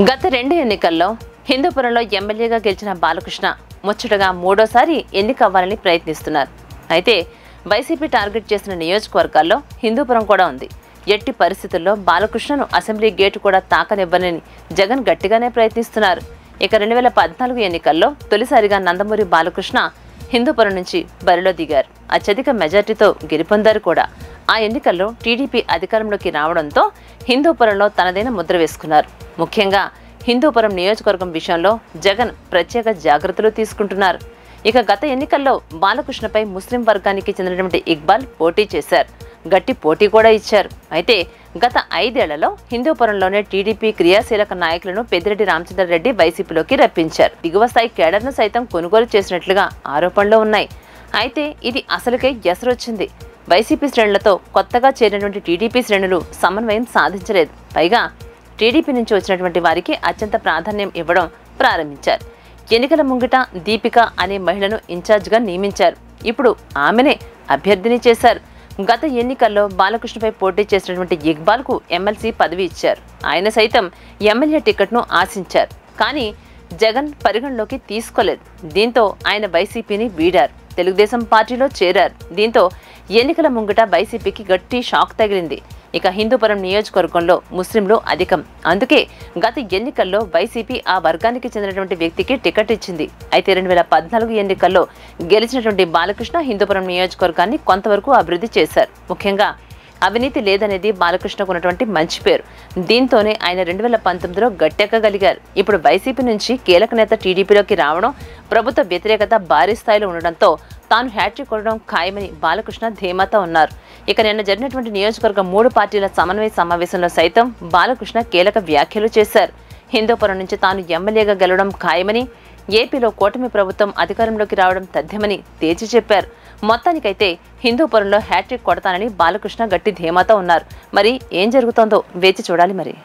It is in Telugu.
గత 2 ఎన్నికల్లో హిందూపురంలో ఎమ్మెల్యేగా గెలిచిన బాలకృష్ణ ముచ్చటగా మూడోసారి ఎన్నికవ్వాలని ప్రయత్నిస్తున్నారు. అయితే వైసీపీ టార్గెట్ చేసిన నియోజకవర్గాల్లో హిందూపురం కూడా ఉంది. ఎట్టి పరిస్థితుల్లో బాలకృష్ణను అసెంబ్లీ గేటు కూడా తాకనివ్వనని జగన్ గట్టిగానే ప్రయత్నిస్తున్నారు. ఇక 2014 ఎన్నికల్లో తొలిసారిగా నందమూరి బాలకృష్ణ హిందూపురం నుంచి బరిలో దిగారు. అత్యధిక మెజార్టీతో గెలుపొందారు కూడా. ఆ ఎన్నికల్లో టీడీపీ అధికారంలోకి రావడంతో హిందూపురంలో తనదైన ముద్ర వేసుకున్నారు. ముఖ్యంగా హిందూపురం నియోజకవర్గం విషయంలో జగన్ ప్రత్యేక జాగ్రత్తలు తీసుకుంటున్నారు. ఇక గత ఎన్నికల్లో బాలకృష్ణపై ముస్లిం వర్గానికి చెందినటువంటి ఇక్బాల్ పోటీ చేశారు. గట్టి పోటీ కూడా ఇచ్చారు. అయితే గత 5 ఏళ్లలో హిందూపురంలోనే టీడీపీ క్రియాశీలక నాయకులను పెద్దిరెడ్డి రామచంద్రారెడ్డి వైసీపీలోకి రప్పించారు. దిగువ స్థాయి కేడర్ను సైతం కొనుగోలు చేసినట్లుగా ఆరోపణలు ఉన్నాయి. అయితే ఇది అసలుకే ఎసరొచ్చింది. వైసీపీ శ్రేణులతో కొత్తగా చేరినటువంటి టీడీపీ శ్రేణులు సమన్వయం సాధించలేదు. పైగా టీడీపీ నుంచి వచ్చినటువంటి వారికి అత్యంత ప్రాధాన్యం ఇవ్వడం ప్రారంభించారు. ఎన్నికల ముంగిట దీపిక అనే మహిళను ఇన్ఛార్జిగా నియమించారు. ఇప్పుడు ఆమెనే అభ్యర్థిని చేశారు. గత ఎన్నికల్లో బాలకృష్ణపై పోటీ చేసినటువంటి ఇక్బాల్కు ఎమ్మెల్సీ పదవి ఇచ్చారు. ఆయన సైతం ఎమ్మెల్యే టికెట్ను ఆశించారు. కానీ జగన్ పరిగణలోకి తీసుకోలేదు. దీంతో ఆయన వైసీపీని వీడారు. తెలుగుదేశం పార్టీలో చేరారు. దీంతో ఎన్నికల ముంగిట వైసీపీకి గట్టి షాక్ తగిలింది. ఇక హిందూపురం నియోజకవర్గంలో ముస్లింలు అధికం. అందుకే గత ఎన్నికల్లో వైసీపీ ఆ వర్గానికి చెందినటువంటి వ్యక్తికి టికెట్ ఇచ్చింది. అయితే 2014 ఎన్నికల్లో గెలిచినటువంటి బాలకృష్ణ హిందూపురం నియోజకవర్గాన్ని కొంతవరకు అభివృద్ధి చేశారు. ముఖ్యంగా అవినీతి లేదనేది బాలకృష్ణకు ఉన్నటువంటి మంచి పేరు. దీంతోనే ఆయన 2019లో గట్టెక్కగలిగారు. ఇప్పుడు వైసీపీ నుంచి కీలక నేత టీడీపీలోకి రావడం, ప్రభుత్వ వ్యతిరేకత భారీ స్థాయిలో ఉండడంతో తాను హ్యాట్రిక్ కొట్టడం ఖాయమని బాలకృష్ణ ధీమాతో ఉన్నారు. ఇక నిన్న జరిగినటువంటి నియోజకవర్గ 3 పార్టీల సమన్వయ సమావేశంలో సైతం బాలకృష్ణ కీలక వ్యాఖ్యలు చేశారు. హిందూపురం నుంచి తాను ఎమ్మెల్యేగా గెలవడం ఖాయమని, ఏపీలో కూటమి ప్రభుత్వం అధికారంలోకి రావడం తథ్యమని తేల్చి చెప్పారు. మొత్తానికైతే హిందూపురంలో హ్యాట్రిక్ కొడతానని బాలకృష్ణ గట్టి ధీమాతో ఉన్నారు. మరి ఏం జరుగుతోందో వేచి చూడాలి మరి.